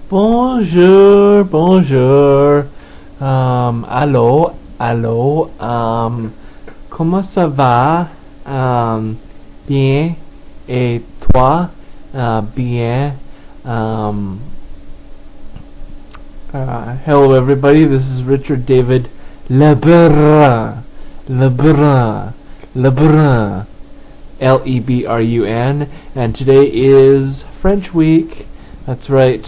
Bonjour, bonjour. Allô, allô. Comment ça va? Bien. Et toi? Bien. Um, Hello, everybody. This is Richard David Lebrun. Lebrun. Lebrun. Lebrun. And today is French Week. That's right.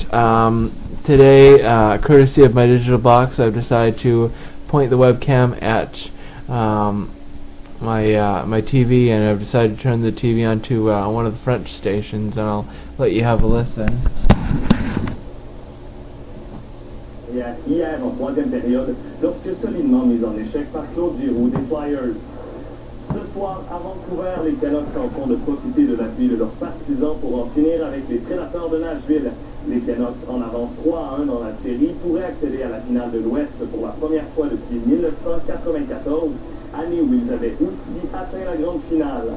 Today, courtesy of my digital box, I've decided to point the webcam at my TV, and I've decided to turn the TV onto one of the French stations, and I'll let you have a listen. Hier, en troisième période, lorsque solidement mis en échec par Claude Giroux des Flyers. Ce soir, à Vancouver, les Canucks tenteront de profiter de l'appui de leurs partisans pour en finir avec les Prédateurs de Nashville. Les Canucks, en avance 3-1 dans la série, pourraient accéder à la finale de l'Ouest pour la première fois depuis 1994, année où ils avaient aussi atteint la grande finale.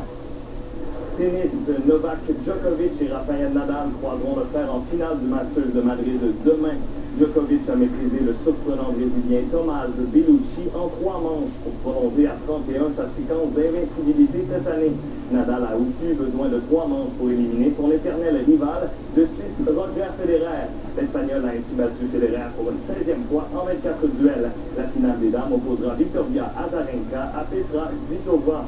Tennis, Novak Djokovic et Rafael Nadal croiseront le fer en finale du Masters de Madrid demain. Djokovic a maîtrisé le surprenant brésilien Tomás Bellucci en 3 manches pour prolonger à 31 sa séquence d'invincibilité cette année. Nadal a aussi eu besoin de 3 manches pour éliminer son éternel rival, le Suisse Roger Federer. L'Espagnol a ainsi battu Federer pour une 16e fois en 24 duels. La finale des dames opposera Victoria Azarenka à Petra Kvitova.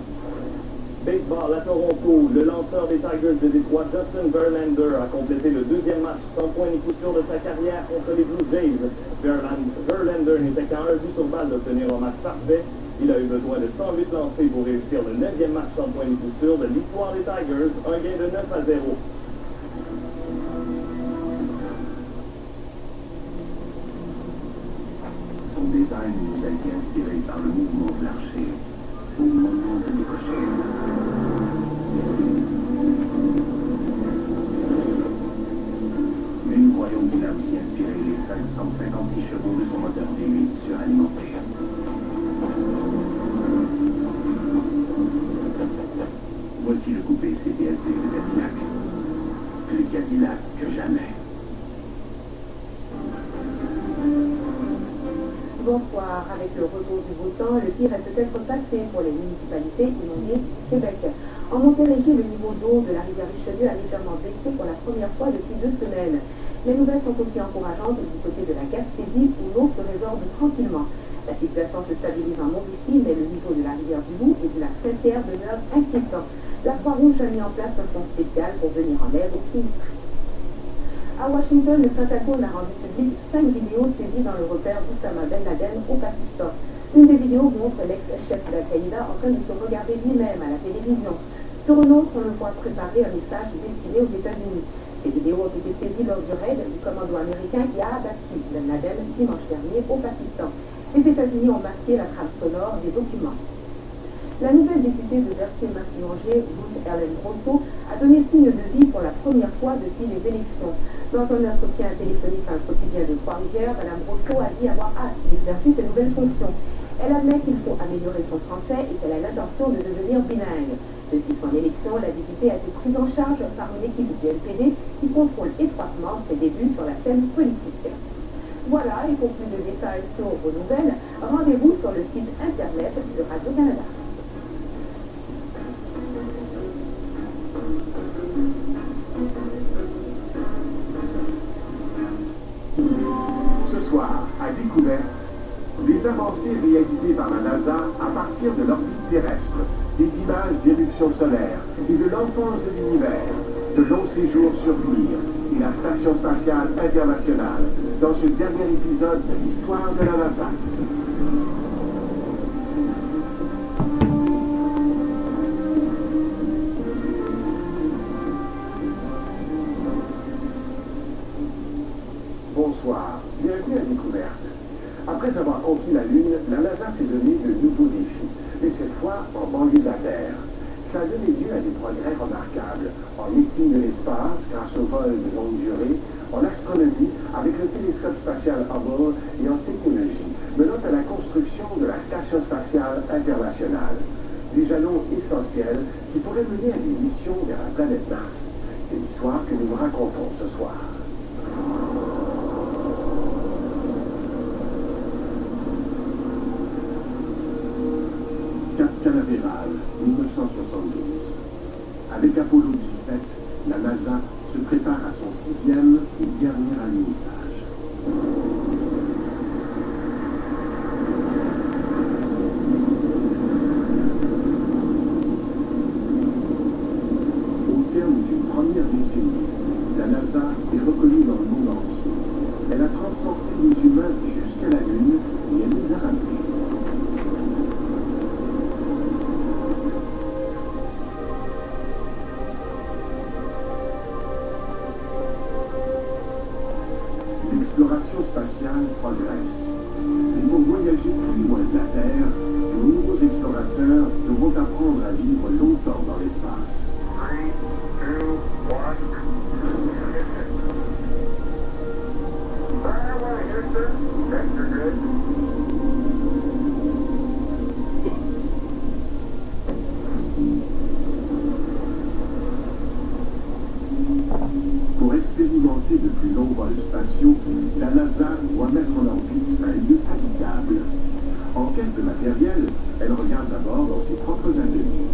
Baseball à Toronto, le lanceur des Tigers de Détroit, Justin Verlander, a complété le 2e match sans point ni coup sûr de sa carrière contre les Blue Jays. Verlander n'était qu'à un but sur balle d'obtenir un match parfait. Il a eu besoin de 108 lancés pour réussir le 9e match sans point ni coup sûr de l'histoire des Tigers, un gain de 9-0. Son design nous a été inspiré par le mouvement de l'archer au moment de décocher. Mais nous croyons qu'il a aussi inspiré les 556 chevaux de son moteur V8 suralimenté. Voici le coupé CTSV de Cadillac. Plus Cadillac que jamais. Bonsoir. Avec le retour du beau temps, le pire est peut-être passé pour les municipalités inondées du Québec. En Montérégie, le niveau d'eau de la rivière Richelieu a légèrement baissé pour la première fois depuis 2 semaines. Les nouvelles sont aussi encourageantes du côté de la Gaspésie, où l'eau se résorbe tranquillement. La situation se stabilise en Mauricie, mais le niveau de la rivière du Loup et de la Saint-Pierre demeure inquiétant. La Croix-Rouge a mis en place un fonds spécial pour venir en aide aux sinistrés. À Washington, le Pentagone a rendu public 5 vidéos saisies dans le repère d'Oussama Ben Laden au Pakistan. Une des vidéos montre l'ex-chef d'Al-Qaïda en train de se regarder lui-même à la télévision. Sur une autre, on le voit préparer un message destiné aux États-Unis. Ces vidéos ont été saisies lors du raid du commando américain qui a abattu Ben Laden dimanche dernier au Pakistan. Les États-Unis ont marqué la trame sonore des documents. La nouvelle députée de Berthier-Massignanger, Ruth Ellen Grosso, a donné signe de vie pour la première fois depuis les élections. Dans un entretien téléphonique à un quotidien de Trois-Rivières, Mme Grosso a dit avoir hâte d'exercer ses nouvelles fonctions. Elle admet qu'il faut améliorer son français et qu'elle a l'intention de devenir bilingue. Depuis son élection, la députée a été prise en charge par une équipe du NPD qui contrôle étroitement ses débuts sur la scène politique. Voilà, et pour plus de détails sur vos nouvelles, rendez-vous sur le site internet de Radio-Canada. Ce soir, à Découverte, des avancées réalisées par la NASA à partir de l'orbite terrestre, des images d'éruptions solaires et de l'enfance de l'univers, de longs séjours sur Mir et la Station spatiale internationale, dans ce dernier épisode de l'histoire de la NASA. Bonsoir, bienvenue à Découverte. Après avoir conquis la Lune, la NASA s'est donné de nouveaux défis, et cette fois en banlieue de la Terre. Ça a donné lieu à des progrès remarquables en médecine de l'espace grâce au vol de longue durée, en astronomie avec le télescope spatial Hubble et en technologie, menant à la construction de la Station spatiale internationale. Des jalons essentiels qui pourraient mener à des missions vers la planète Mars. C'est l'histoire que nous vous racontons ce soir. Canaveral, 1972. Avec Apollo 17, la NASA se prépare à son 6e et dernier alunissage. Au terme d'une première décennie, la NASA est reconnue dans le monde entier. Elle a transporté les humains jusqu'à la Lune et elle les a ramenés. L'exploration spatiale progresse. Et pour voyager plus loin de la Terre, de nouveaux explorateurs devront apprendre à vivre longtemps dans l'espace. 3, 2, 1. Fire away, Houston. Vector good. Pour expérimenter de plus longs vols spatiaux, la NASA doit mettre en orbite un lieu habitable. En quête de matériel, elle regarde d'abord dans ses propres ateliers.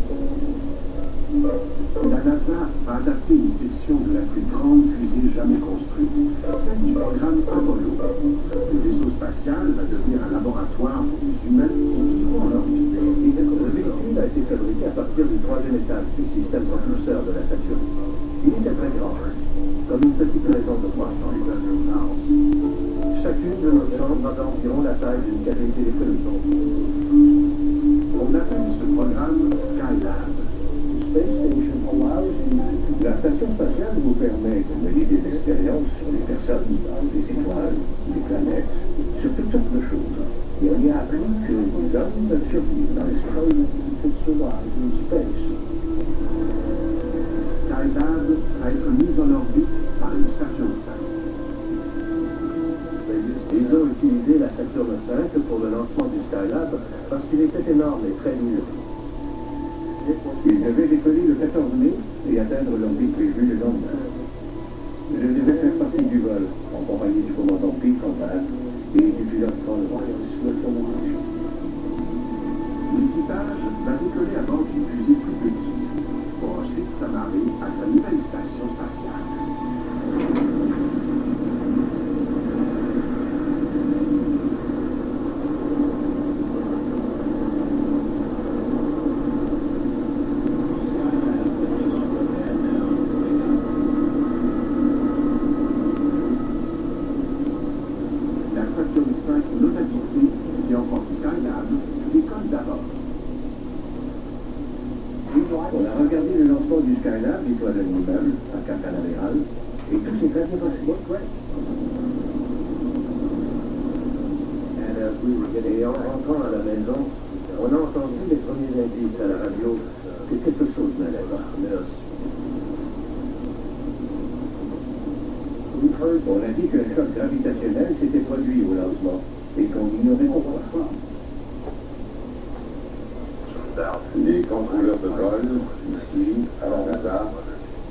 La NASA va adapter une section de la plus grande fusée jamais construite, celle du programme Apollo. Le vaisseau spatial va devenir un laboratoire pour les humains qui vivront en orbite. Le véhicule a été fabriqué à partir du 3e étage du système propulseur de la Saturne. Il était très grand, comme une petite maison de 3 chambres. Chacune de nos chambres a environ la taille d'une cabine téléphonique. On appelle ce programme Skylab. La station spatiale vous permet de mener des expériences sur les personnes, les étoiles, les planètes, sur toutes sortes de choses. Et on y a appris que les hommes peuvent survivre dans l'espace. Skylab va être mise en orbite par une Saturn V. Ils ont utilisé la Saturn V pour le lancement du Skylab parce qu'il était énorme et très lourd. Ils devaient décoller le 14 mai et atteindre l'orbite prévue le lendemain. Je devais faire partie du vol, en compagnie du commandant Pete Conrad et du pilote Paul Royce. L'équipage va décoller à bord d'une fusée plus petite, pour ensuite s'amarrer à sa nouvelle station spatiale. La Saturn V non habitée, qui emporte Skylab, décolle d'abord. On a regardé le lancement du Skylab du toit d'un immeuble à Cap Canaveral et tout s'est très bien passé. Et en rentrant à la maison, on a entendu les premiers indices à la radio que quelque chose n'allait pas. On a dit qu'un choc gravitationnel s'était produit au lancement et qu'on ignorait pourquoi. Les contrôleurs de vol, ici, à la NASA,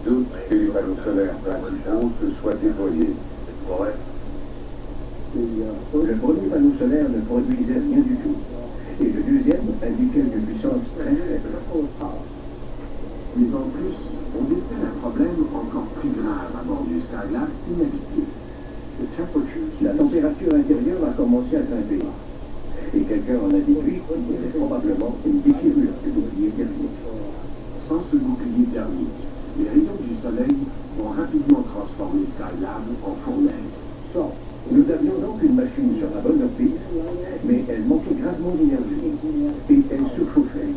doutent que les panneaux solaires principaux se soient déployés. Le premier panneau solaire ne produisait rien du tout. Et le deuxième indiquait une puissance très faible. Mais en plus, on décèle un problème encore plus grave à bord du Skylab inhabité. La température intérieure a commencé à grimper. Et quelqu'un en a déduit qu'il y avait probablement une déchirure du bouclier thermique. Sans ce bouclier thermique, les rayons du soleil vont rapidement transformer Skylab en fournaise. Nous avions donc une machine sur la bonne orbite, mais elle manquait gravement d'énergie et elle surchauffait.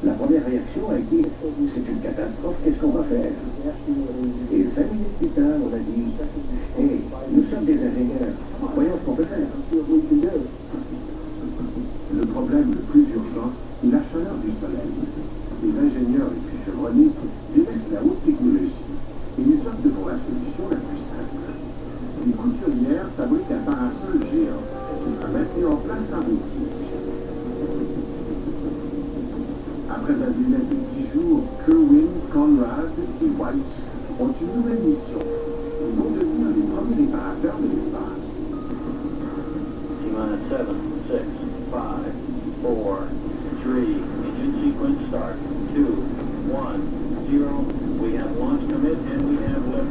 La première réaction a été « c'est une catastrophe, qu'est-ce qu'on va faire ?» Et 5 minutes plus tard, on a dit « Hey, nous sommes des ingénieurs, voyons ce qu'on peut faire. » Le problème le plus urgent est la chaleur du soleil. Les ingénieurs les plus chevronnés délaissent la haute technologie et ils optent pour la solution la plus simple. Les couturières fabriquent un parasol géant qui sera maintenu en place par des tiges. Après un délai de 10 jours, Kerwin, Conrad et White ont une nouvelle mission. Ils vont devenir les premiers réparateurs de l'espace. T-minus 7, 6, 5, 4, 3,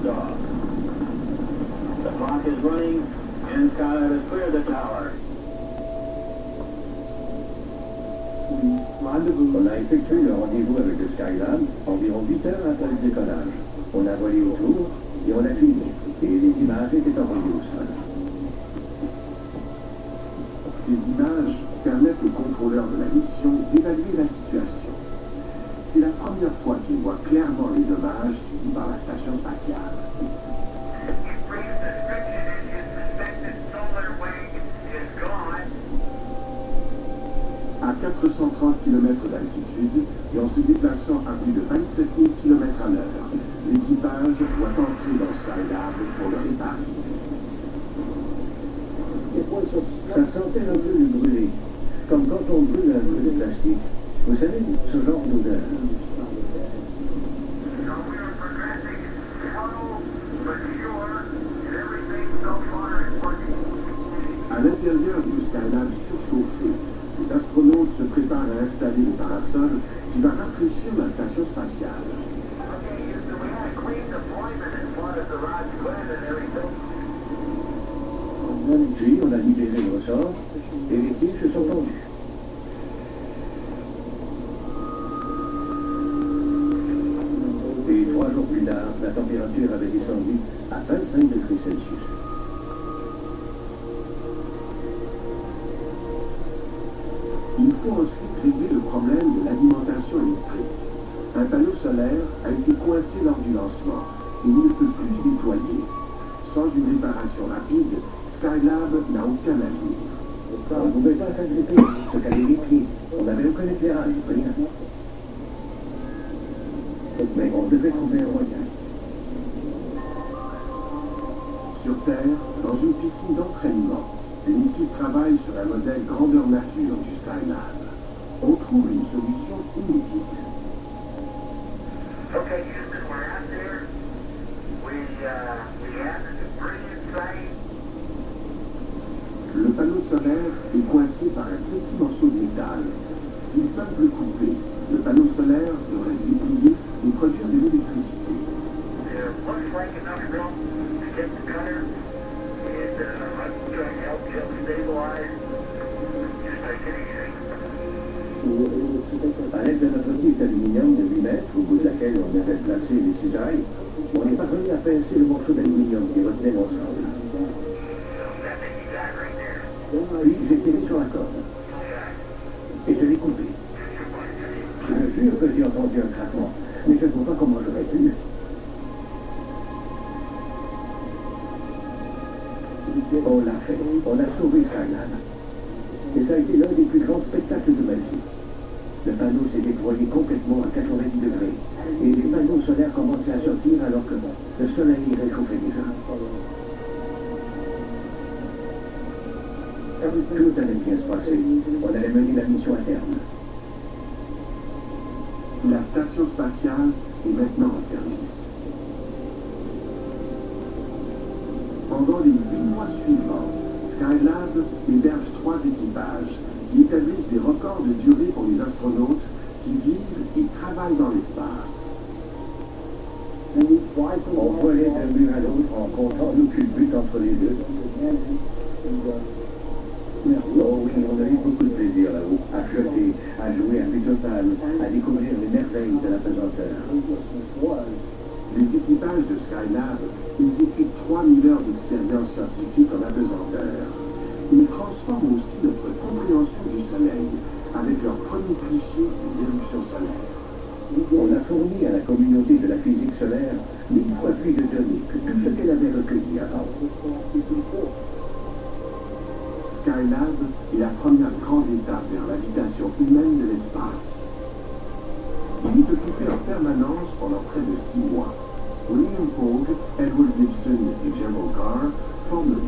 liftoff. The clock is running, and Skylab has cleared the tower. On a effectué le rendez-vous avec le Skylab environ 8 heures après le décollage. On a volé autour et on a filmé. Et les images étaient envoyées au sol. Ces images permettent aux contrôleurs de la mission d'évaluer la situation. C'est la première fois qu'ils voient clairement les dommages subis par la station spatiale. À 430 km d'altitude et en se déplaçant à plus de 27 000 km à l'heure, l'équipage doit entrer dans Skylab pour le réparer. Ça sentait un peu le brûlé, comme quand on brûle un peu de plastique. Vous savez, ce genre d'odeur. À l'intérieur du Skylab surchauffé, les astronautes se préparent à installer le parasol qui va rafraîchir la station spatiale. Puis on a libéré le ressort et les tiges se sont tendus. Et 3 jours plus tard, la température avait descendu à 25 degrés Celsius. Il faut ensuite régler le problème de l'alimentation électrique. Un panneau solaire a été coincé lors du lancement et il ne peut plus se déployer. Sans une réparation rapide, Skylab n'a aucun avenir. On ne pouvait pas s'agripper, se caler les pieds. On n'avait aucun éclairage, rien. Mais on devait trouver un moyen. Sur Terre, dans une piscine d'entraînement, une équipe travaille sur un modèle grandeur nature du Skylab. On trouve une solution inédite. Okay, Houston, we're out there. We have the brilliant sight. Le panneau solaire est coincé par un petit morceau de métal. S'ils peuvent le couper, le panneau solaire devrait se déplier et produire de l'électricité. There looks like enough room to get the cutter, and I'm trying to help Jim stabilize. Just take it easy. À l'aide de notre petite aluminium de 8 mètres, au bout de laquelle on avait placé les cisailles, on est parvenu à pincer le morceau d'aluminium qui retenait l'ensemble. Puis j'ai tiré sur la corde. Et je l'ai coupé. Je jure que j'ai entendu un craquement, mais je ne vois pas comment j'aurais pu. On l'a fait. On a sauvé Skylab. Et ça a été l'un des plus grands spectacles de ma vie. Le panneau s'est déployé complètement à 90 degrés. Et les panneaux solaires commençaient à sortir alors que le soleil réchauffait déjà. Tout allait bien se passer. On allait mener la mission à terme. La station spatiale est maintenant en service. Pendant les 8 mois suivants, Skylab héberge 3 équipages qui établissent des records de durée pour les astronautes qui vivent et travaillent dans l'espace. On volait d'un but à l'autre en comptant aucune but entre les deux. Oh oui, on a eu beaucoup de plaisir là-haut, à flotter, à jouer à but total, à découvrir les merveilles de la pesanteur. Les équipages de Skylab exécutent 3000 heures d'expérience scientifique en apesanteur. Ils transforment aussi notre compréhension du Soleil avec leur premier cliché des éruptions solaires. On a fourni à la communauté de la physique solaire 1000 fois plus de données que tout ce qu'elle avait recueilli avant. Skylab est la première grande étape vers l'habitation humaine de l'espace. Il est occupé en permanence pendant près de 6 mois. William Pogue, Edward Gibson et General Carr forment le